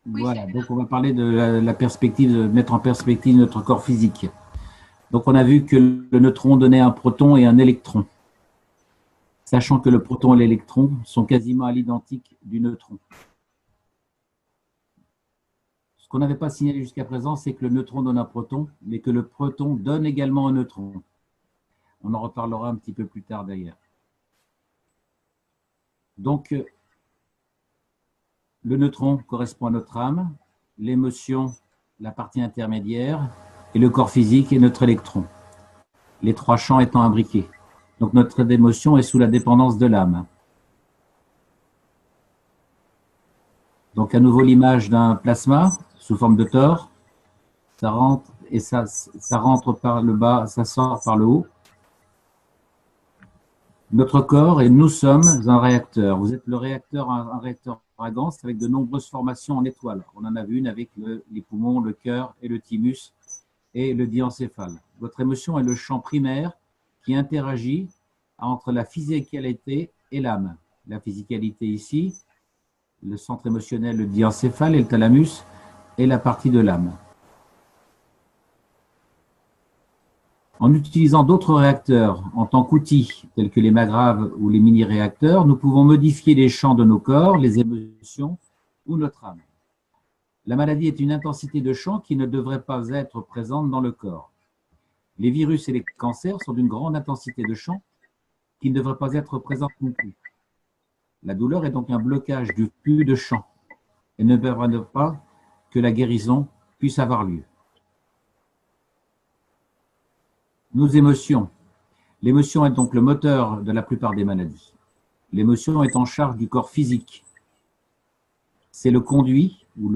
Oui. Voilà, donc on va parler de la perspective, de mettre en perspective notre corps physique. Donc on a vu que le neutron donnait un proton et un électron, sachant que le proton et l'électron sont quasiment à l'identique du neutron. Ce qu'on n'avait pas signalé jusqu'à présent, c'est que le neutron donne un proton, mais que le proton donne également un neutron. On en reparlera un petit peu plus tard d'ailleurs. Donc, le neutron correspond à notre âme, l'émotion, la partie intermédiaire, et le corps physique est notre électron, les trois champs étant imbriqués. Donc, notre émotion est sous la dépendance de l'âme. Donc, à nouveau, l'image d'un plasma sous forme de tor. Ça rentre et ça rentre par le bas, ça sort par le haut. Notre corps et nous sommes un réacteur. Vous êtes le réacteur, un réacteur à gans avec de nombreuses formations en étoiles. On en a vu une avec les poumons, le cœur et le thymus et le diencéphale. Votre émotion est le champ primaire qui interagit entre la physicalité et l'âme. La physicalité ici, le centre émotionnel, le diencéphale et le thalamus, et la partie de l'âme. En utilisant d'autres réacteurs en tant qu'outils, tels que les magraves ou les mini-réacteurs, nous pouvons modifier les champs de nos corps, les émotions ou notre âme. La maladie est une intensité de champ qui ne devrait pas être présente dans le corps. Les virus et les cancers sont d'une grande intensité de champ qui ne devrait pas être présente non plus. La douleur est donc un blocage du flux de champ et ne permet pas que la guérison puisse avoir lieu. Nos émotions. L'émotion est donc le moteur de la plupart des maladies. L'émotion est en charge du corps physique. C'est le conduit ou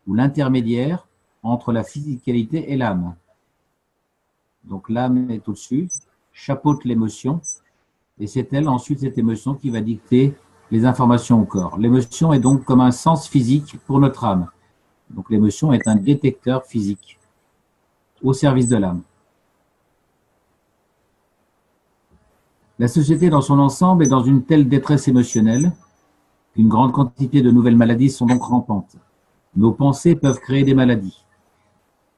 l'intermédiaire entre la physicalité et l'âme. Donc l'âme est au-dessus, chapeaute l'émotion, et c'est elle ensuite, cette émotion, qui va dicter les informations au corps. L'émotion est donc comme un sens physique pour notre âme. Donc l'émotion est un détecteur physique au service de l'âme. La société dans son ensemble est dans une telle détresse émotionnelle qu'une grande quantité de nouvelles maladies sont donc rampantes. Nos pensées peuvent créer des maladies.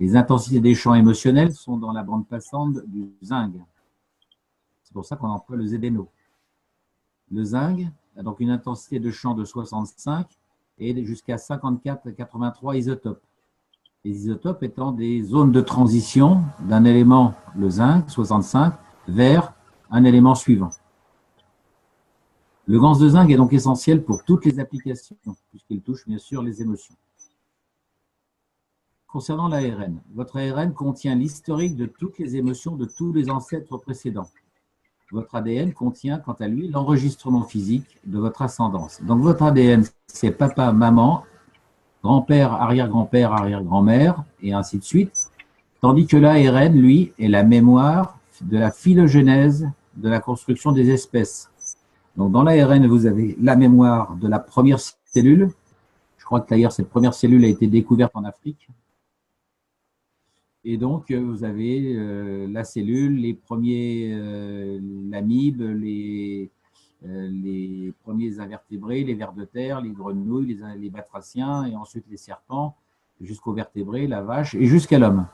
Les intensités des champs émotionnels sont dans la bande passante du zinc. C'est pour ça qu'on emploie le zédéno. Le zinc a donc une intensité de champ de 65 et jusqu'à 54 à 83 isotopes. Les isotopes étant des zones de transition d'un élément, le zinc, 65, vers un élément suivant. Le gaz de zinc est donc essentiel pour toutes les applications, puisqu'il touche bien sûr les émotions. Concernant l'ARN, votre ARN contient l'historique de toutes les émotions de tous les ancêtres précédents. Votre ADN contient, quant à lui, l'enregistrement physique de votre ascendance. Donc votre ADN, c'est papa, maman, grand-père, arrière-grand-père, arrière-grand-mère, et ainsi de suite. Tandis que l'ARN, lui, est la mémoire de la phylogénèse de la construction des espèces. Donc dans l'ARN, vous avez la mémoire de la première cellule. Je crois que d'ailleurs, cette première cellule a été découverte en Afrique. Et donc, vous avez la cellule, les premiers l'amibe, les premiers invertébrés, les vers de terre, les grenouilles, les batraciens, et ensuite les serpents, jusqu'aux vertébrés, la vache, et jusqu'à l'homme.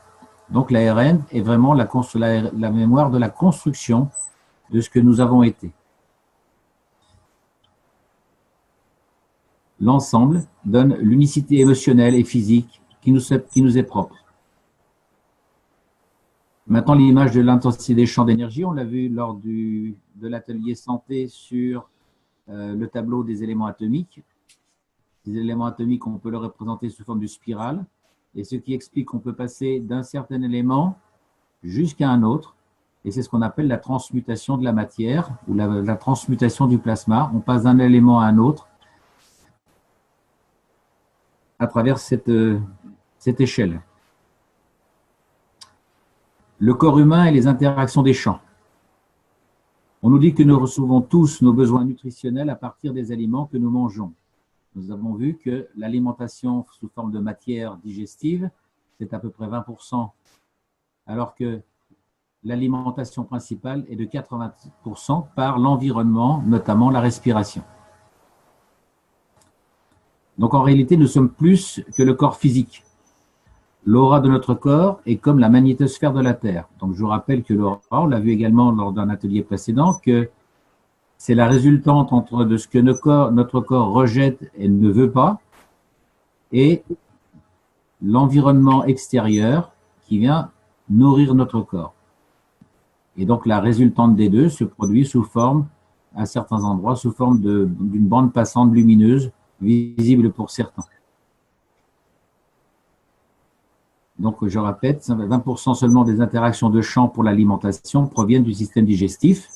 Donc l'ARN est vraiment la mémoire de la construction de ce que nous avons été. L'ensemble donne l'unicité émotionnelle et physique qui nous est propre. Maintenant, l'image de l'intensité des champs d'énergie, on l'a vu lors de l'atelier santé sur le tableau des éléments atomiques. Les éléments atomiques, on peut les représenter sous forme de spirale, et ce qui explique qu'on peut passer d'un certain élément jusqu'à un autre, et c'est ce qu'on appelle la transmutation de la matière, ou la transmutation du plasma. On passe d'un élément à un autre à travers cette échelle. Le corps humain et les interactions des champs. On nous dit que nous recevons tous nos besoins nutritionnels à partir des aliments que nous mangeons. Nous avons vu que l'alimentation sous forme de matière digestive, c'est à peu près 20%, alors que l'alimentation principale est de 80% par l'environnement, notamment la respiration. Donc en réalité, nous sommes plus que le corps physique. L'aura de notre corps est comme la magnétosphère de la Terre. Donc je vous rappelle que l'aura, on l'a vu également lors d'un atelier précédent, que c'est la résultante entre de ce que notre corps rejette et ne veut pas, et l'environnement extérieur qui vient nourrir notre corps. Et donc la résultante des deux se produit sous forme, à certains endroits, sous forme d'une bande passante lumineuse, visible pour certains. Donc je répète, 20% seulement des interactions de champ pour l'alimentation proviennent du système digestif.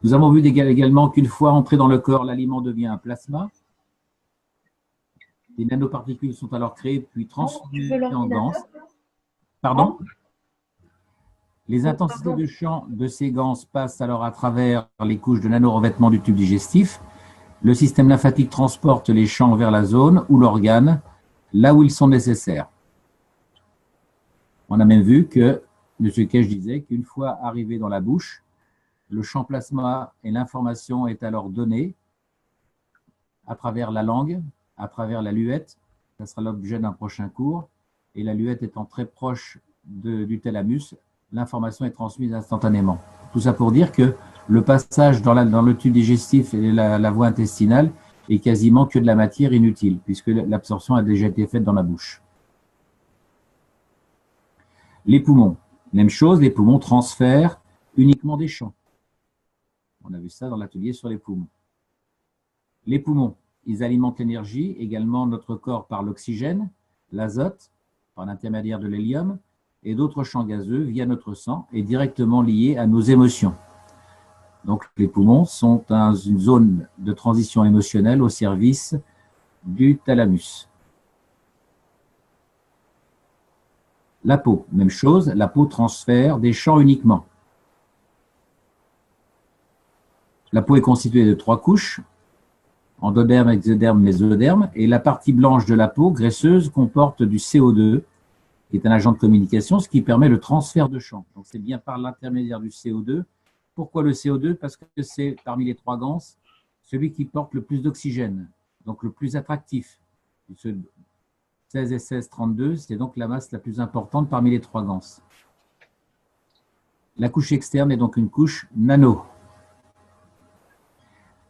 Nous avons vu également qu'une fois entré dans le corps, l'aliment devient un plasma. Les nanoparticules sont alors créées puis transformées en ganses. Pardon? Les intensités de champ de ces ganses passent alors à travers les couches de nanorevêtement du tube digestif. Le système lymphatique transporte les champs vers la zone ou l'organe, là où ils sont nécessaires. On a même vu que, M. Kech disait qu'une fois arrivé dans la bouche, le champ plasma et l'information est alors donnée à travers la langue, à travers la luette. Ça sera l'objet d'un prochain cours. Et la luette étant très proche du thalamus, l'information est transmise instantanément. Tout ça pour dire que le passage dans le tube digestif et la voie intestinale est quasiment que de la matière inutile, puisque l'absorption a déjà été faite dans la bouche. Les poumons, même chose, les poumons transfèrent uniquement des champs. On a vu ça dans l'atelier sur les poumons. Les poumons, ils alimentent l'énergie, également notre corps par l'oxygène, l'azote, par l'intermédiaire de l'hélium, et d'autres champs gazeux via notre sang et directement liés à nos émotions. Donc les poumons sont une zone de transition émotionnelle au service du thalamus. La peau, même chose, la peau transfère des champs uniquement. La peau est constituée de 3 couches, endoderme, exoderme, mésoderme, et la partie blanche de la peau, graisseuse, comporte du CO2, qui est un agent de communication, ce qui permet le transfert de champs. Donc c'est bien par l'intermédiaire du CO2. Pourquoi le CO2? Parce que c'est, parmi les 3 ganses, celui qui porte le plus d'oxygène, donc le plus attractif. 16 et 16, 32, c'est donc la masse la plus importante parmi les 3 ganses. La couche externe est donc une couche nano.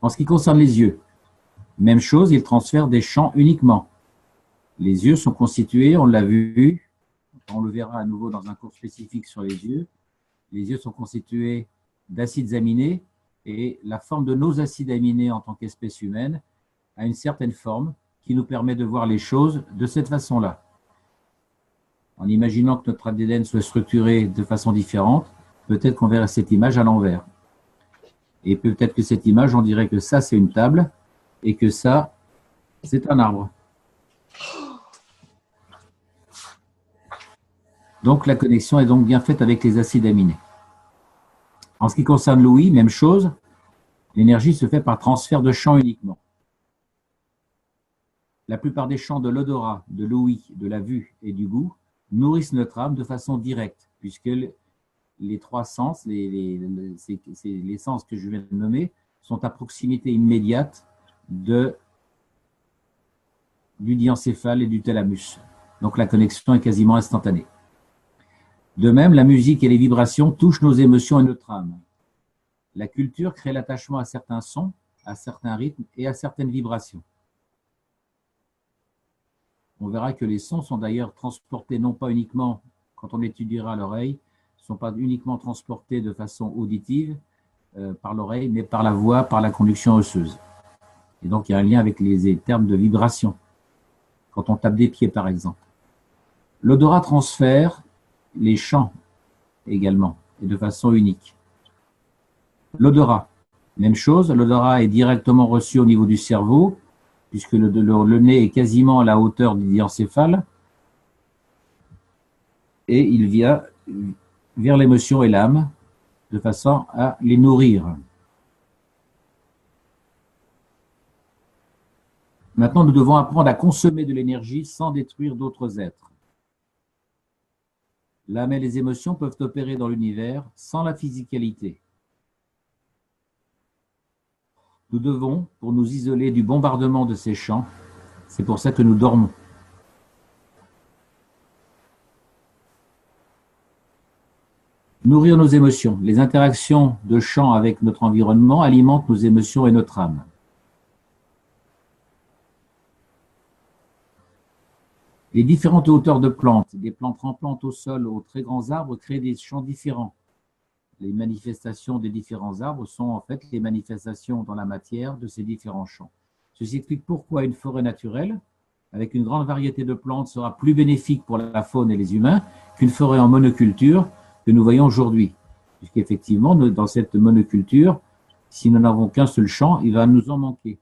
En ce qui concerne les yeux, même chose, ils transfèrent des champs uniquement. Les yeux sont constitués, on l'a vu, on le verra à nouveau dans un cours spécifique sur les yeux sont constitués d'acides aminés et la forme de nos acides aminés en tant qu'espèce humaine a une certaine forme qui nous permet de voir les choses de cette façon-là. En imaginant que notre ADN soit structuré de façon différente, peut-être qu'on verrait cette image à l'envers. Et peut-être que cette image, on dirait que ça, c'est une table et que ça, c'est un arbre. Donc, la connexion est donc bien faite avec les acides aminés. En ce qui concerne l'ouïe, même chose, l'énergie se fait par transfert de champs uniquement. La plupart des champs de l'odorat, de l'ouïe, de la vue et du goût nourrissent notre âme de façon directe, puisque les 3 sens, les sens que je viens de nommer, sont à proximité immédiate du diencéphale et du thalamus. Donc la connexion est quasiment instantanée. De même, la musique et les vibrations touchent nos émotions et notre âme. La culture crée l'attachement à certains sons, à certains rythmes et à certaines vibrations. On verra que les sons sont d'ailleurs transportés non pas uniquement, quand on étudiera l'oreille, ne sont pas uniquement transportés de façon auditive par l'oreille, mais par la voix, par la conduction osseuse. Et donc il y a un lien avec les termes de vibration, quand on tape des pieds par exemple. L'odorat transfère les chants également, et de façon unique. L'odorat, même chose, l'odorat est directement reçu au niveau du cerveau, puisque le nez est quasiment à la hauteur du diencéphale, et il vient vers l'émotion et l'âme, de façon à les nourrir. Maintenant, nous devons apprendre à consommer de l'énergie sans détruire d'autres êtres. L'âme et les émotions peuvent opérer dans l'univers sans la physicalité. Nous devons, pour nous isoler du bombardement de ces champs, c'est pour ça que nous dormons. Nourrir nos émotions. Les interactions de champs avec notre environnement alimentent nos émotions et notre âme. Les différentes hauteurs de plantes, des plantes rampantes au sol aux très grands arbres, créent des champs différents. Les manifestations des différents arbres sont en fait les manifestations dans la matière de ces différents champs. Ceci explique pourquoi une forêt naturelle, avec une grande variété de plantes, sera plus bénéfique pour la faune et les humains qu'une forêt en monoculture que nous voyons aujourd'hui. Puisqu'effectivement, dans cette monoculture, si nous n'avons qu'un seul champ, il va nous en manquer.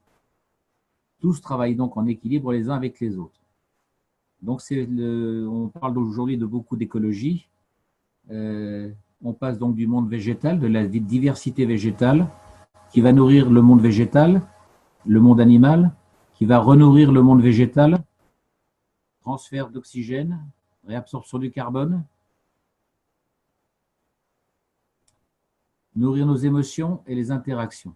Tous travaillent donc en équilibre les uns avec les autres. Donc, on parle aujourd'hui de beaucoup d'écologie. On passe donc du monde végétal, de la diversité végétale, qui va nourrir le monde végétal, le monde animal, qui va renourrir le monde végétal, transfert d'oxygène, réabsorption du carbone, nourrir nos émotions et les interactions.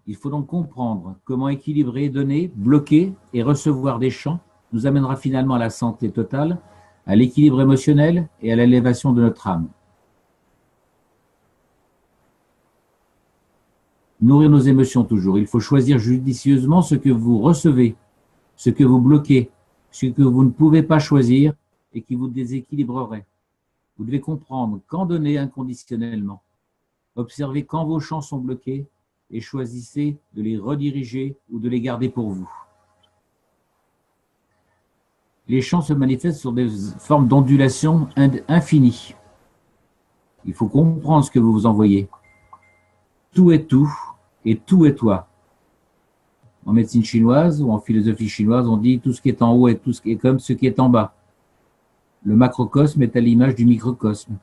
Il faut donc comprendre comment équilibrer, donner, bloquer et recevoir des champs nous amènera finalement à la santé totale, à l'équilibre émotionnel et à l'élévation de notre âme. Nourrir nos émotions toujours. Il faut choisir judicieusement ce que vous recevez, ce que vous bloquez, ce que vous ne pouvez pas choisir et qui vous déséquilibrerait. Vous devez comprendre quand donner inconditionnellement. Observez quand vos champs sont bloqués et choisissez de les rediriger ou de les garder pour vous. Les champs se manifestent sur des formes d'ondulation infinies. Il faut comprendre ce que vous vous envoyez. Tout est tout et tout est toi. En médecine chinoise ou en philosophie chinoise, on dit tout ce qui est en haut et tout ce qui est comme ce qui est en bas. Le macrocosme est à l'image du microcosme.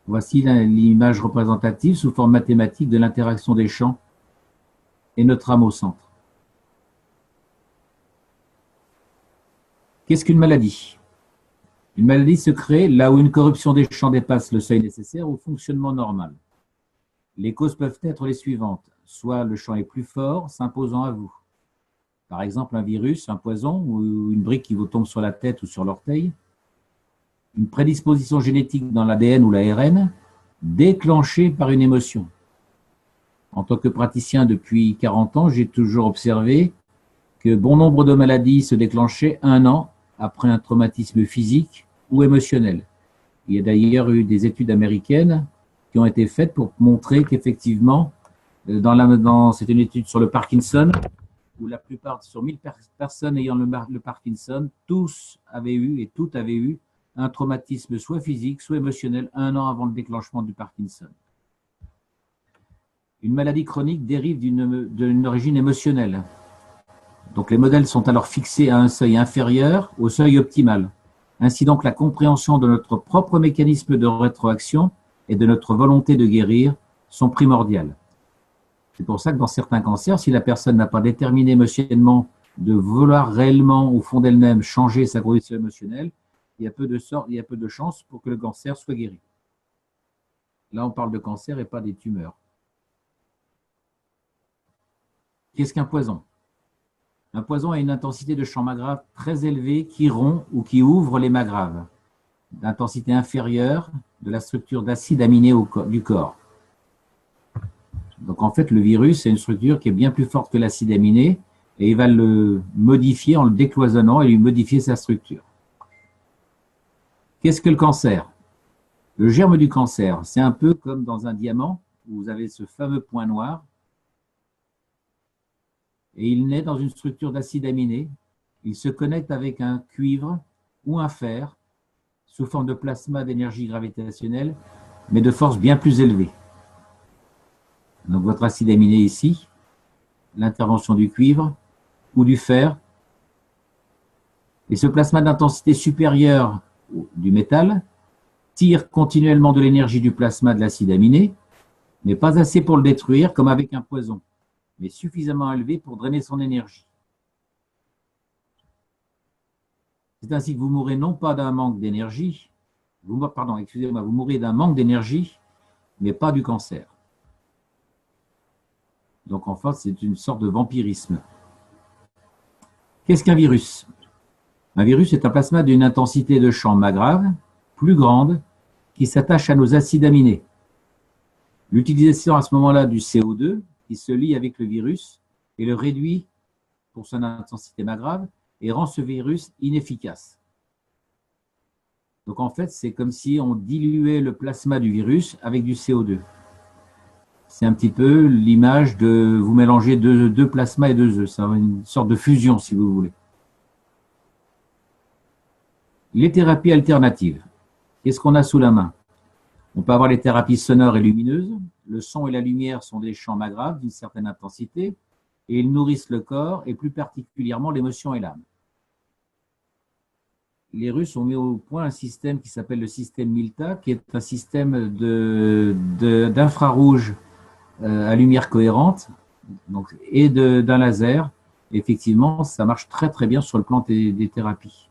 Voici l'image représentative sous forme mathématique de l'interaction des champs et notre âme au centre. Qu'est-ce qu'une maladie? Une maladie se crée là où une corruption des champs dépasse le seuil nécessaire au fonctionnement normal. Les causes peuvent être les suivantes. Soit le champ est plus fort, s'imposant à vous. Par exemple, un virus, un poison ou une brique qui vous tombe sur la tête ou sur l'orteil. Une prédisposition génétique dans l'ADN ou l'ARN, déclenchée par une émotion. En tant que praticien depuis 40 ans, j'ai toujours observé que bon nombre de maladies se déclenchaient 1 an après un traumatisme physique ou émotionnel. Il y a d'ailleurs eu des études américaines qui ont été faites pour montrer qu'effectivement, c'est une étude sur le Parkinson, où la plupart, sur 1000 personnes ayant le Parkinson, tous avaient eu, et toutes avaient eu, un traumatisme soit physique, soit émotionnel, 1 an avant le déclenchement du Parkinson. Une maladie chronique dérive d'une origine émotionnelle. Donc les modèles sont alors fixés à un seuil inférieur au seuil optimal. Ainsi donc la compréhension de notre propre mécanisme de rétroaction et de notre volonté de guérir sont primordiales. C'est pour ça que dans certains cancers, si la personne n'a pas déterminé émotionnellement de vouloir réellement au fond d'elle-même changer sa condition émotionnelle, il y a peu de chances pour que le cancer soit guéri. Là, on parle de cancer et pas des tumeurs. Qu'est-ce qu'un poison? Un poison a une intensité de champ magrave très élevée qui rompt ou qui ouvre les magraves, d'intensité inférieure de la structure d'acide aminé du corps. Donc en fait, le virus, c'est une structure qui est bien plus forte que l'acide aminé et il va le modifier en le décloisonnant et lui modifier sa structure. Qu'est-ce que le cancer? Le germe du cancer, c'est un peu comme dans un diamant où vous avez ce fameux point noir et il naît dans une structure d'acide aminé. Il se connecte avec un cuivre ou un fer sous forme de plasma d'énergie gravitationnelle, mais de force bien plus élevée. Donc votre acide aminé ici, l'intervention du cuivre ou du fer, et ce plasma d'intensité supérieure du métal tire continuellement de l'énergie du plasma de l'acide aminé, mais pas assez pour le détruire comme avec un poison, mais suffisamment élevé pour drainer son énergie. C'est ainsi que vous mourrez non pas d'un manque d'énergie, Pardon, excusez-moi, vous mourrez d'un manque d'énergie, mais pas du cancer. Donc en fait, c'est une sorte de vampirisme. Qu'est-ce qu'un virus? Un virus est un plasma d'une intensité de champ grave plus grande qui s'attache à nos acides aminés. L'utilisation à ce moment-là du CO2 qui se lie avec le virus et le réduit pour son intensité grave et rend ce virus inefficace. Donc en fait, c'est comme si on diluait le plasma du virus avec du CO2. C'est un petit peu l'image de vous mélangez deux plasmas et deux œufs. C'est une sorte de fusion, si vous voulez. Les thérapies alternatives. Qu'est-ce qu'on a sous la main? On peut avoir les thérapies sonores et lumineuses. Le son et la lumière sont des champs graves d'une certaine intensité et ils nourrissent le corps et plus particulièrement l'émotion et l'âme. Les Russes ont mis au point un système qui s'appelle le système Milta, qui est un système d'infrarouge à lumière cohérente donc, et d'un laser. Effectivement, ça marche très très bien sur le plan des thérapies.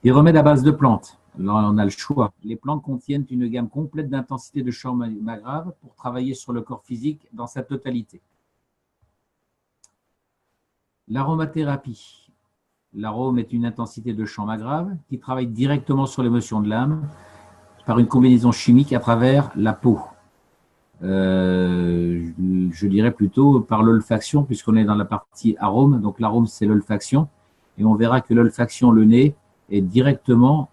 Des remèdes à base de plantes. Là, on a le choix. Les plantes contiennent une gamme complète d'intensité de champs graves pour travailler sur le corps physique dans sa totalité. L'aromathérapie. L'arôme est une intensité de champ grave qui travaille directement sur l'émotion de l'âme par une combinaison chimique à travers la peau. Je dirais plutôt par l'olfaction, puisqu'on est dans la partie arôme. Donc l'arôme, c'est l'olfaction. Et on verra que l'olfaction, le nez, est directement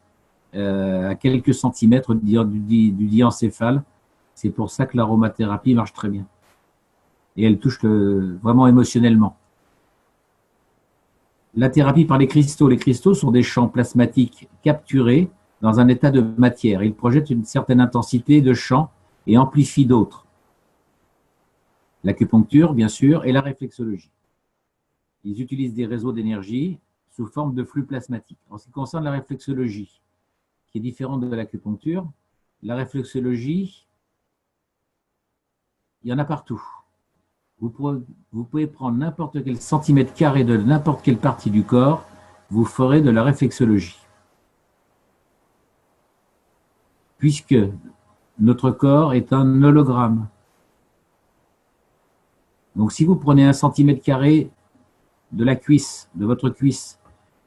à quelques centimètres du diencéphale. C'est pour ça que l'aromathérapie marche très bien. Et elle touche vraiment émotionnellement. La thérapie par les cristaux. Les cristaux sont des champs plasmatiques capturés dans un état de matière. Ils projettent une certaine intensité de champ et amplifient d'autres. L'acupuncture, bien sûr, et la réflexologie. Ils utilisent des réseaux d'énergie sous forme de flux plasmatiques. En ce qui concerne la réflexologie, qui est différente de l'acupuncture, la réflexologie, il y en a partout. Vous pouvez prendre n'importe quel centimètre carré de n'importe quelle partie du corps, vous ferez de la réflexologie. Puisque notre corps est un hologramme. Donc si vous prenez un centimètre carré de la cuisse, de votre cuisse,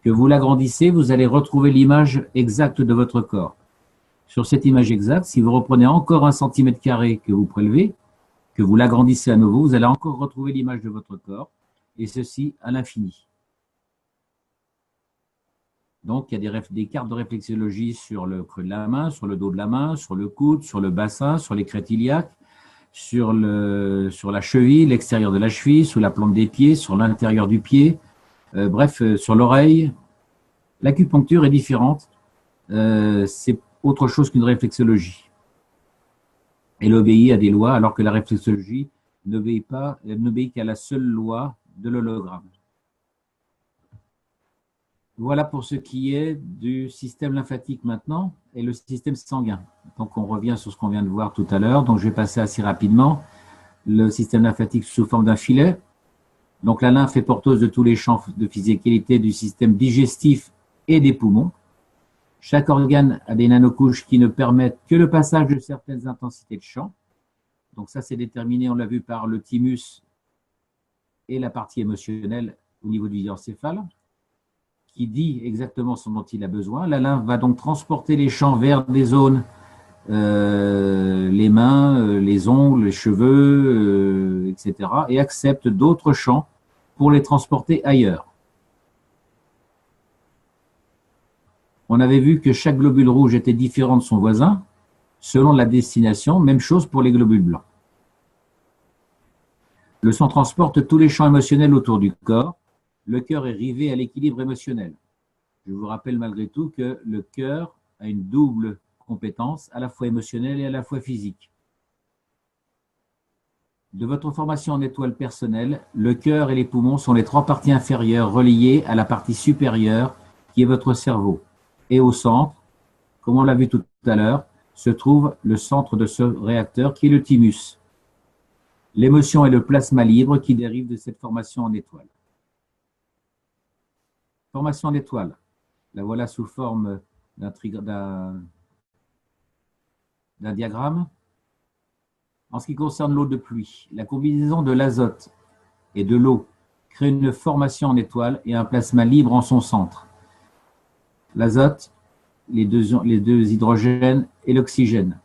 que vous l'agrandissez, vous allez retrouver l'image exacte de votre corps. Sur cette image exacte, si vous reprenez encore un centimètre carré que vous prélevez, que vous l'agrandissez à nouveau, vous allez encore retrouver l'image de votre corps, et ceci à l'infini. Donc, il y a des cartes de réflexologie sur le creux de la main, sur le dos de la main, sur le coude, sur le bassin, sur les crêtes iliaques, sur la cheville, l'extérieur de la cheville, sous la plante des pieds, sur l'intérieur du pied, sur l'oreille. L'acupuncture est différente, c'est autre chose qu'une réflexologie. Elle obéit à des lois, alors que la réflexologie n'obéit pas, elle n'obéit qu'à la seule loi de l'hologramme. Voilà pour ce qui est du système lymphatique maintenant et le système sanguin. Donc on revient sur ce qu'on vient de voir tout à l'heure, donc je vais passer assez rapidement. Le système lymphatique sous forme d'un filet. Donc la lymphe est porteuse de tous les champs de physicalité du système digestif et des poumons. Chaque organe a des nanocouches qui ne permettent que le passage de certaines intensités de champ. Donc ça, c'est déterminé, on l'a vu, par le thymus et la partie émotionnelle au niveau du diencéphale, qui dit exactement ce dont il a besoin. La lymphe va donc transporter les champs vers des zones, les mains, les ongles, les cheveux, etc. et accepte d'autres champs pour les transporter ailleurs. On avait vu que chaque globule rouge était différent de son voisin, selon la destination, même chose pour les globules blancs. Le sang transporte tous les champs émotionnels autour du corps. Le cœur est rivé à l'équilibre émotionnel. Je vous rappelle malgré tout que le cœur a une double compétence, à la fois émotionnelle et à la fois physique. De votre formation en étoile personnelle, le cœur et les poumons sont les trois parties inférieures reliées à la partie supérieure qui est votre cerveau. Et au centre, comme on l'a vu tout à l'heure, se trouve le centre de ce réacteur qui est le thymus. L'émotion est le plasma libre qui dérive de cette formation en étoile. Formation en étoile, la voilà sous forme d'un diagramme. En ce qui concerne l'eau de pluie, la combinaison de l'azote et de l'eau crée une formation en étoile et un plasma libre en son centre. L'azote, les deux hydrogènes et l'oxygène.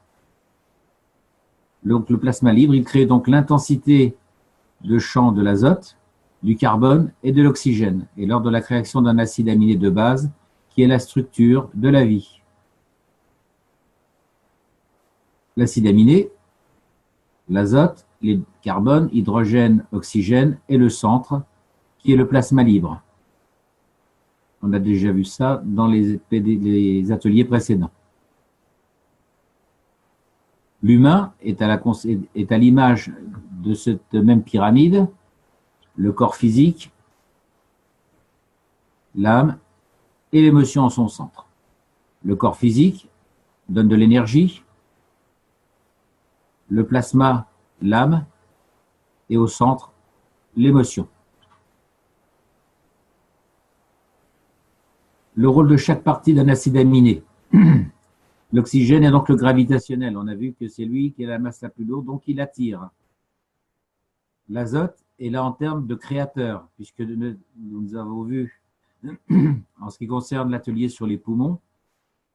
Donc, le plasma libre, il crée donc l'intensité de champ de l'azote, du carbone et de l'oxygène, et lors de la création d'un acide aminé de base, qui est la structure de la vie. L'acide aminé, l'azote, les carbone, hydrogène, oxygène, et le centre, qui est le plasma libre. On a déjà vu ça dans les ateliers précédents. L'humain est à l'image de cette même pyramide, le corps physique, l'âme et l'émotion en son centre. Le corps physique donne de l'énergie, le plasma, l'âme, et au centre, l'émotion. Le rôle de chaque partie d'un acide aminé. L'oxygène est donc le gravitationnel. On a vu que c'est lui qui a la masse la plus lourde, donc il attire. L'azote est là en termes de créateur, puisque nous avons vu, en ce qui concerne l'atelier sur les poumons,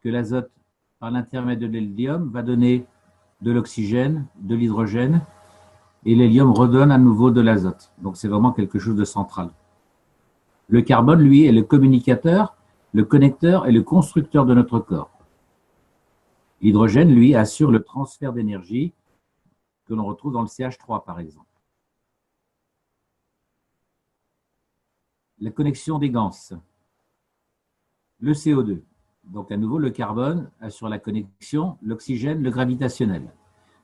que l'azote, par l'intermédiaire de l'hélium, va donner de l'oxygène, de l'hydrogène, et l'hélium redonne à nouveau de l'azote. Donc c'est vraiment quelque chose de central. Le carbone, lui, est le communicateur, le connecteur et le constructeur de notre corps. L'hydrogène, lui, assure le transfert d'énergie que l'on retrouve dans le CH3, par exemple. La connexion des ganses. Le CO2. Donc, à nouveau, le carbone assure la connexion, l'oxygène, le gravitationnel.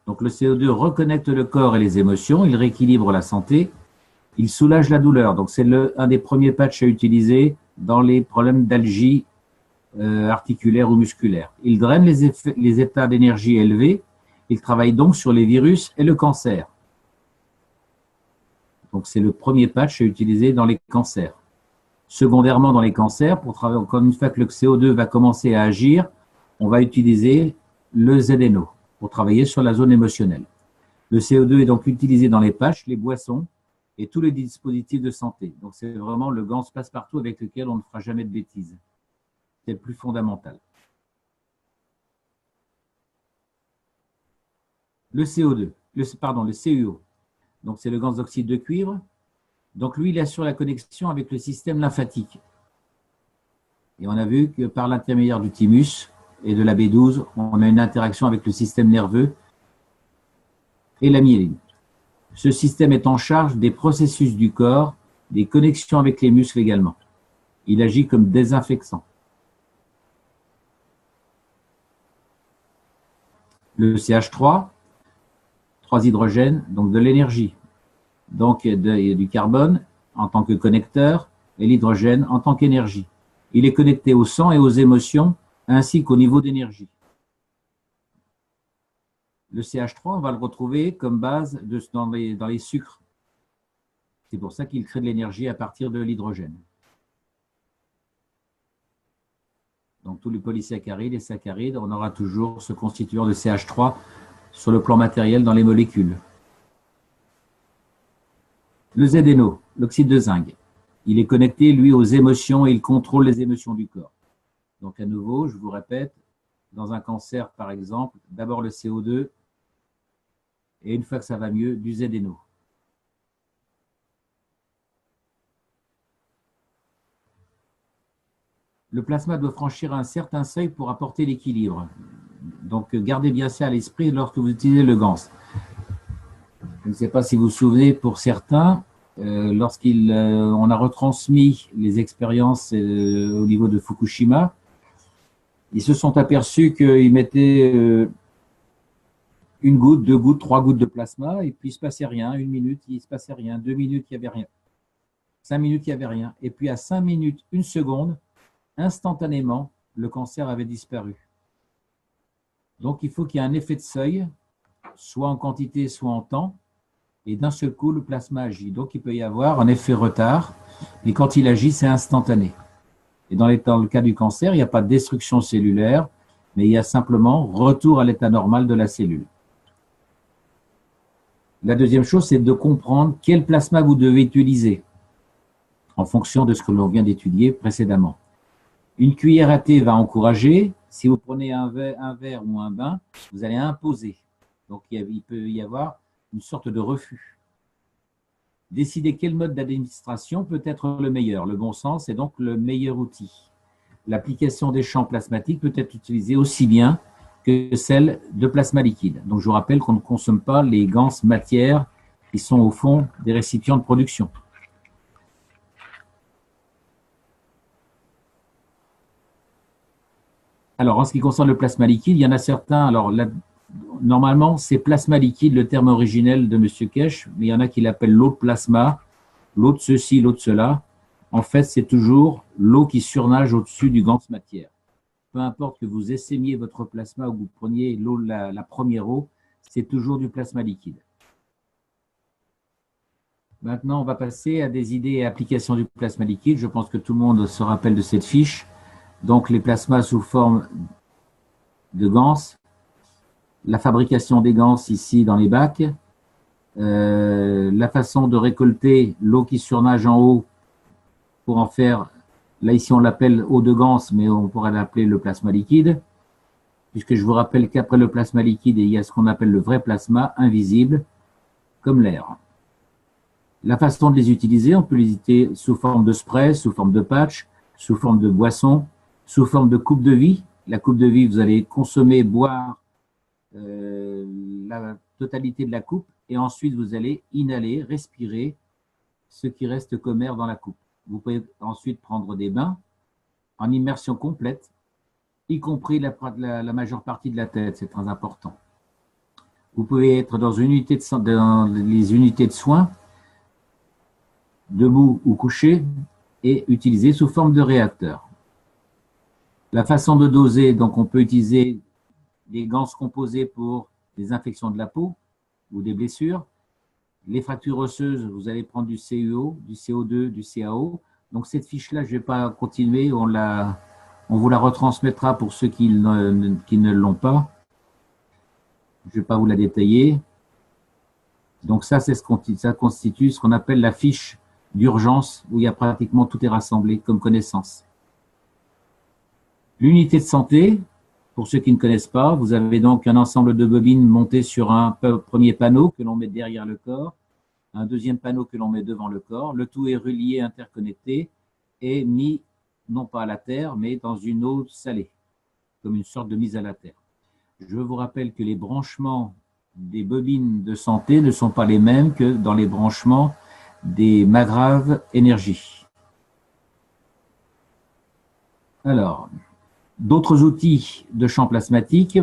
Donc, le CO2 reconnecte le corps et les émotions, il rééquilibre la santé, il soulage la douleur. Donc, c'est un des premiers patchs à utiliser dans les problèmes d'algie articulaire ou musculaire. Il draine les états d'énergie élevés. Il travaille donc sur les virus et le cancer. Donc, c'est le premier patch à utiliser dans les cancers. Secondairement, dans les cancers, pour travailler, encore une fois que le CO2 va commencer à agir, on va utiliser le ZNO pour travailler sur la zone émotionnelle. Le CO2 est donc utilisé dans les patchs, les boissons et tous les dispositifs de santé. Donc, c'est vraiment le gant passe-partout avec lequel on ne fera jamais de bêtises. C'est le plus fondamental. Le CO2, le CuO. Donc, c'est le gaz d'oxyde de cuivre. Donc, lui, il assure la connexion avec le système lymphatique. Et on a vu que par l'intermédiaire du thymus et de la B12, on a une interaction avec le système nerveux et la myéline. Ce système est en charge des processus du corps, des connexions avec les muscles également. Il agit comme désinfectant. Le CH3, 3 hydrogènes, donc de l'énergie, donc du carbone en tant que connecteur et l'hydrogène en tant qu'énergie. Il est connecté au sang et aux émotions ainsi qu'au niveau d'énergie. Le CH3, on va le retrouver comme base dans les sucres. C'est pour ça qu'il crée de l'énergie à partir de l'hydrogène. Donc, tous les polysaccharides et saccharides, on aura toujours ce constituant de CH3 sur le plan matériel dans les molécules. Le ZNO, l'oxyde de zinc, il est connecté, lui, aux émotions et il contrôle les émotions du corps. Donc, à nouveau, je vous répète, dans un cancer, par exemple, d'abord le CO2 et une fois que ça va mieux, du ZNO. Le plasma doit franchir un certain seuil pour apporter l'équilibre. Donc, gardez bien ça à l'esprit lorsque vous utilisez le GANS. Je ne sais pas si vous vous souvenez, pour certains, lorsqu'on a retransmis les expériences au niveau de Fukushima, ils se sont aperçus qu'ils mettaient une goutte, 2 gouttes, 3 gouttes de plasma, et puis il ne se passait rien. 1 minute, il ne se passait rien. 2 minutes, il n'y avait rien. 5 minutes, il n'y avait rien. Et puis à 5 minutes, 1 seconde, instantanément, le cancer avait disparu. Donc, il faut qu'il y ait un effet de seuil, soit en quantité, soit en temps, et d'un seul coup, le plasma agit. Donc, il peut y avoir un effet retard, mais quand il agit, c'est instantané. Et dans le cas du cancer, il n'y a pas de destruction cellulaire, mais il y a simplement retour à l'état normal de la cellule. La deuxième chose, c'est de comprendre quel plasma vous devez utiliser en fonction de ce que l'on vient d'étudier précédemment. Une cuillère à thé va encourager. Si vous prenez un verre ou un bain, vous allez imposer. Donc, il peut y avoir une sorte de refus. Décider quel mode d'administration peut être le meilleur. Le bon sens est donc le meilleur outil. L'application des champs plasmatiques peut être utilisée aussi bien que celle de plasma liquide. Donc, je vous rappelle qu'on ne consomme pas les ganses matières qui sont au fond des récipients de production. Alors, en ce qui concerne le plasma liquide, il y en a certains. Alors, normalement, c'est plasma liquide, le terme originel de M. Kesch, mais il y en a qui l'appellent l'eau de plasma, l'eau de ceci, l'eau de cela. En fait, c'est toujours l'eau qui surnage au-dessus du ganse matière. Peu importe que vous essaimiez votre plasma ou que vous preniez l'eau, la première eau, c'est toujours du plasma liquide. Maintenant, on va passer à des idées et applications du plasma liquide. Je pense que tout le monde se rappelle de cette fiche. Donc, les plasmas sous forme de ganses, la fabrication des ganses ici dans les bacs, la façon de récolter l'eau qui surnage en haut pour en faire, là ici on l'appelle eau de ganse, mais on pourrait l'appeler le plasma liquide, puisque je vous rappelle qu'après le plasma liquide, il y a ce qu'on appelle le vrai plasma, invisible, comme l'air. La façon de les utiliser, on peut les utiliser sous forme de spray, sous forme de patch, sous forme de boisson, sous forme de coupe de vie. La coupe de vie, vous allez consommer, boire la totalité de la coupe et ensuite vous allez inhaler, respirer ce qui reste comme air dans la coupe. Vous pouvez ensuite prendre des bains en immersion complète, y compris la majeure partie de la tête, c'est très important. Vous pouvez être dans les unités de soins, debout ou couché, et utiliser sous forme de réacteur. La façon de doser, donc on peut utiliser des ganses composées pour des infections de la peau ou des blessures. Les fractures osseuses, vous allez prendre du CuO, du CO2, du CaO. Donc cette fiche-là, je ne vais pas continuer, on vous la retransmettra pour ceux qui ne l'ont pas. Je ne vais pas vous la détailler. Donc ça constitue ce qu'on appelle la fiche d'urgence, où il y a pratiquement tout est rassemblé comme connaissance. L'unité de santé, pour ceux qui ne connaissent pas, vous avez donc un ensemble de bobines montées sur un premier panneau que l'on met derrière le corps, un deuxième panneau que l'on met devant le corps. Le tout est relié, interconnecté et mis, non pas à la terre, mais dans une eau salée, comme une sorte de mise à la terre. Je vous rappelle que les branchements des bobines de santé ne sont pas les mêmes que dans les branchements des magraves énergie. Alors, d'autres outils de champ plasmatique,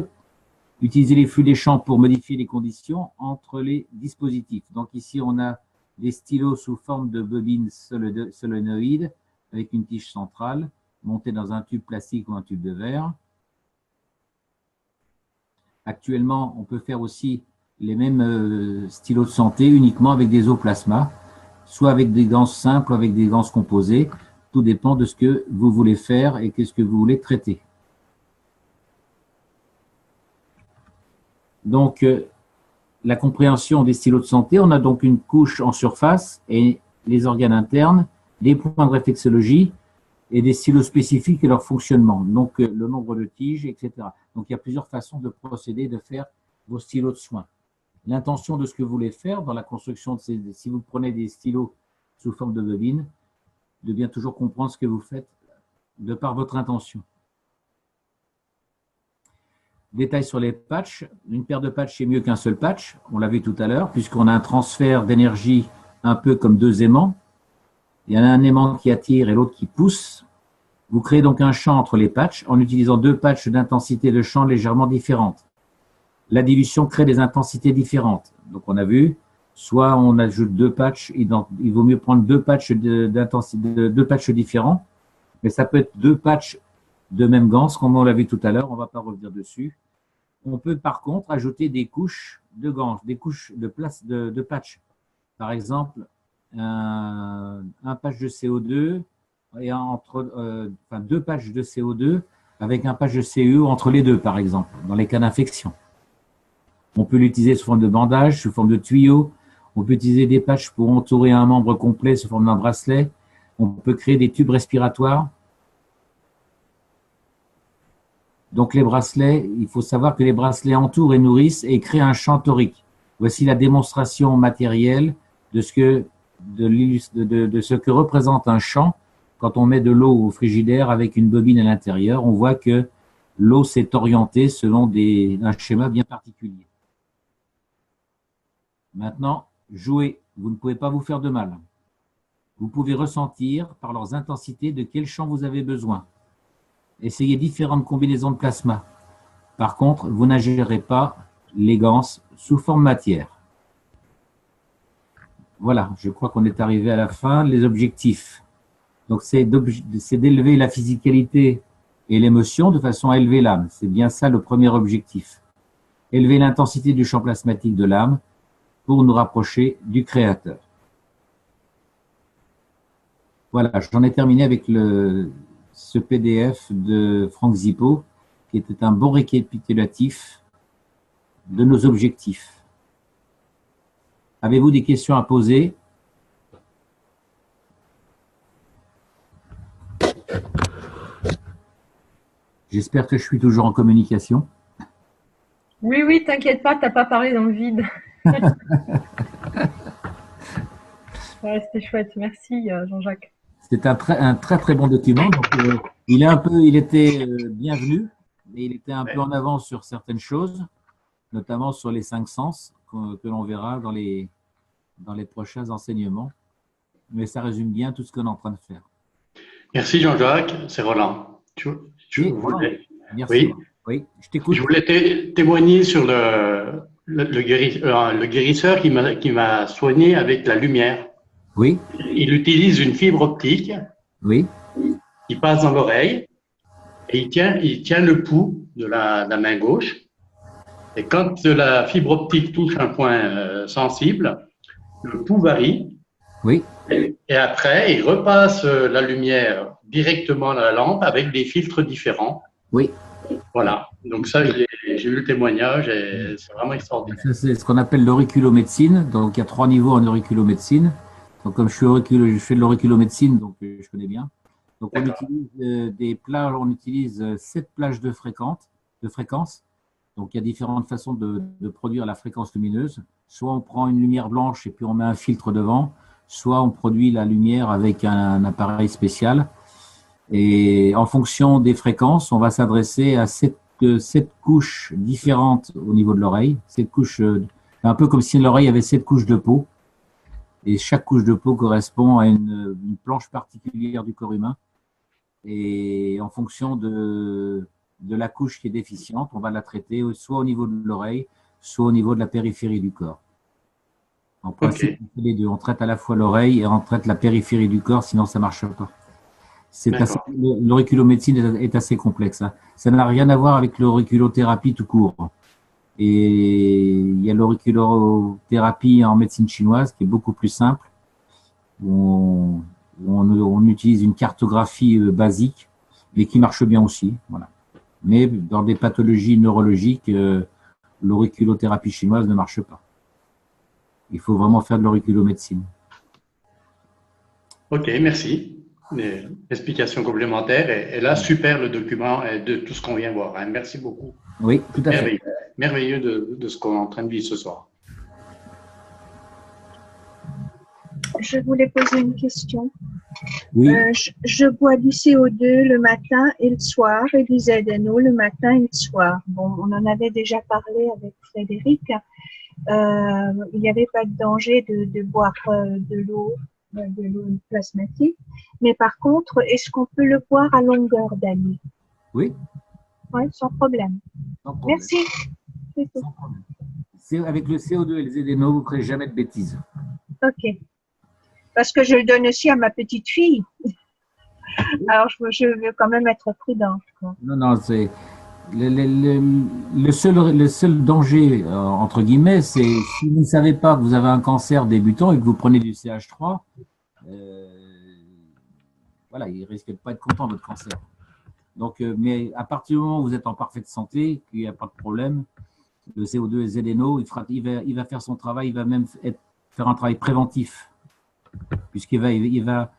utiliser les flux des champs pour modifier les conditions entre les dispositifs. Donc ici, on a des stylos sous forme de bobines solénoïdes avec une tige centrale montée dans un tube plastique ou un tube de verre. Actuellement, on peut faire aussi les mêmes stylos de santé uniquement avec des eaux plasma, soit avec des ganses simples ou avec des ganses composées. Tout dépend de ce que vous voulez faire et qu'est-ce que vous voulez traiter. Donc, la compréhension des stylos de santé, on a donc une couche en surface et les organes internes, des points de réflexologie et des stylos spécifiques et leur fonctionnement, donc le nombre de tiges, etc. Donc, il y a plusieurs façons de procéder, de faire vos stylos de soins. L'intention de ce que vous voulez faire dans la construction de si vous prenez des stylos sous forme de bobine, de bien toujours comprendre ce que vous faites de par votre intention. Détail sur les patchs. Une paire de patchs est mieux qu'un seul patch. On l'a vu tout à l'heure, puisqu'on a un transfert d'énergie un peu comme deux aimants. Il y en a un aimant qui attire et l'autre qui pousse. Vous créez donc un champ entre les patchs en utilisant deux patchs d'intensité de champ légèrement différentes. La dilution crée des intensités différentes. Donc on a vu, soit on ajoute deux patchs, il vaut mieux prendre deux patchs deux patchs différents, mais ça peut être deux patchs de même ganse, comme on l'a vu tout à l'heure, on ne va pas revenir dessus. On peut par contre ajouter des couches de ganse, des couches de patch. Par exemple, un patch de CO2 et entre enfin, 2 patchs de CO2 avec un patch de CEO entre les deux, par exemple, dans les cas d'infection. On peut l'utiliser sous forme de bandage, sous forme de tuyau. On peut utiliser des patchs pour entourer un membre complet sous forme d'un bracelet. On peut créer des tubes respiratoires. Donc les bracelets, il faut savoir que les bracelets entourent et nourrissent et créent un champ torique. Voici la démonstration matérielle de ce que représente un champ quand on met de l'eau au frigidaire avec une bobine à l'intérieur. On voit que l'eau s'est orientée selon un schéma bien particulier. Maintenant, jouez. Vous ne pouvez pas vous faire de mal. Vous pouvez ressentir par leurs intensités de quel champ vous avez besoin. Essayez différentes combinaisons de plasma. Par contre, vous n'agirez pas les gants sous forme matière. Voilà, je crois qu'on est arrivé à la fin. Les objectifs. Donc, c'est d'élever la physicalité et l'émotion de façon à élever l'âme. C'est bien ça le premier objectif. Élever l'intensité du champ plasmatique de l'âme pour nous rapprocher du Créateur. Voilà, j'en ai terminé avec ce PDF de Franck Zippo, qui était un bon récapitulatif de nos objectifs. Avez-vous des questions à poser? J'espère que je suis toujours en communication. Oui, oui, t'inquiète pas, t'as pas parlé dans le vide. Ouais, c'était chouette, merci Jean-Jacques. C'est un très bon document. Donc, il était bienvenu, mais il était un peu en avance sur certaines choses, notamment sur les 5 sens que l'on verra dans les prochains enseignements. Mais ça résume bien tout ce qu'on est en train de faire. Merci Jean-Jacques, c'est Roland. Merci. Oui, je t'écoute. Je voulais témoigner sur le guérisseur qui m'a soigné avec la lumière. Oui. Il utilise une fibre optique. Oui. qui passe dans l'oreille et il tient le pouls de la main gauche. Et quand la fibre optique touche un point sensible, le pouls varie. Oui. Et après, il repasse la lumière directement dans la lampe avec des filtres différents. Oui. Voilà. Donc ça, j'ai eu le témoignage et c'est vraiment extraordinaire. C'est ce qu'on appelle l'auriculomédecine. Donc il y a 3 niveaux en auriculomédecine. Donc comme je fais de l'auriculomédecine, donc je connais bien. Donc on utilise 7 plages de fréquence. Donc il y a différentes façons de produire la fréquence lumineuse. Soit on prend une lumière blanche et puis on met un filtre devant, soit on produit la lumière avec un appareil spécial. Et en fonction des fréquences, on va s'adresser à 7 couches différentes au niveau de l'oreille. 7 couches, un peu comme si l'oreille avait 7 couches de peau. Et chaque couche de peau correspond à une planche particulière du corps humain. Et en fonction de la couche qui est déficiente, on va la traiter soit au niveau de l'oreille, soit au niveau de la périphérie du corps. En principe, on fait les deux. On traite à la fois l'oreille et on traite la périphérie du corps, sinon ça ne marche pas. L'auriculomédecine est assez complexe. Hein. Ça n'a rien à voir avec l'auriculothérapie tout court. Et il y a l'auriculothérapie en médecine chinoise qui est beaucoup plus simple, où on utilise une cartographie basique, mais qui marche bien aussi. Voilà. Mais dans des pathologies neurologiques, l'auriculothérapie chinoise ne marche pas. Il faut vraiment faire de l'auriculomédecine. Ok, merci. Explications complémentaires. Et là, super le document et de tout ce qu'on vient voir. Hein. Merci beaucoup. Oui, tout à fait. Merveilleux de ce qu'on est en train de vivre ce soir. Je voulais poser une question. Oui. Je bois du CO2 le matin et le soir et du ZNO le matin et le soir. Bon, on en avait déjà parlé avec Frédéric. Il n'y avait pas de danger de boire de l'eau plasmatique. Mais par contre, est-ce qu'on peut le boire à longueur d'année? Oui. Oui, sans problème. Merci. Avec le CO2 et le ZNO, vous ne ferez jamais de bêtises. Ok. Parce que je le donne aussi à ma petite fille. Alors, je veux quand même être prudente. Non, c'est le seul danger, entre guillemets, c'est si vous ne savez pas que vous avez un cancer débutant et que vous prenez du CH3, voilà, il risque de pas être content, votre cancer. Donc, mais à partir du moment où vous êtes en parfaite santé, qu'il n'y a pas de problème, le CO2 et ZNO, il va faire son travail, il va même faire un travail préventif, puisqu'il va,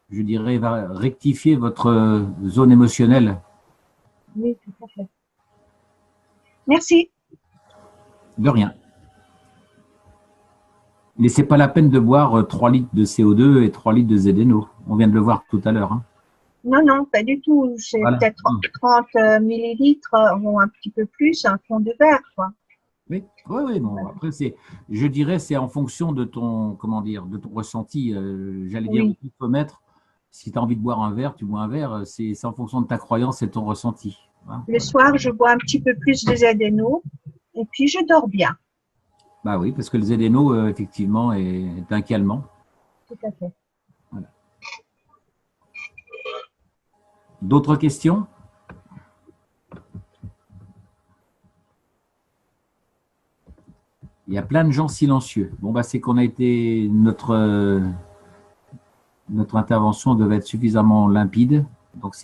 je dirais, il va rectifier votre zone émotionnelle. Oui, tout à fait. Merci. De rien. Mais ce n'est pas la peine de boire 3 litres de CO2 et 3 litres de ZNO. On vient de le voir tout à l'heure. Hein. Non, non, pas du tout. C'est Voilà. peut-être 30 millilitres ou un petit peu plus, un fond de verre, quoi. Oui, oui, oui. Bon, après, je dirais, c'est en fonction de ton, comment dire, de ton ressenti. J'allais dire, Oui. il faut mettre, si tu as envie de boire un verre, tu bois un verre. C'est en fonction de ta croyance et de ton ressenti. Hein, Le soir, je bois un petit peu plus de ZNO et puis je dors bien. bah oui, parce que le ZNO, effectivement, est un calmant. Tout à fait. Voilà. D'autres questions? Il y a plein de gens silencieux. Bon, bah, c'est qu'on a été, notre intervention devait être suffisamment limpide. Donc,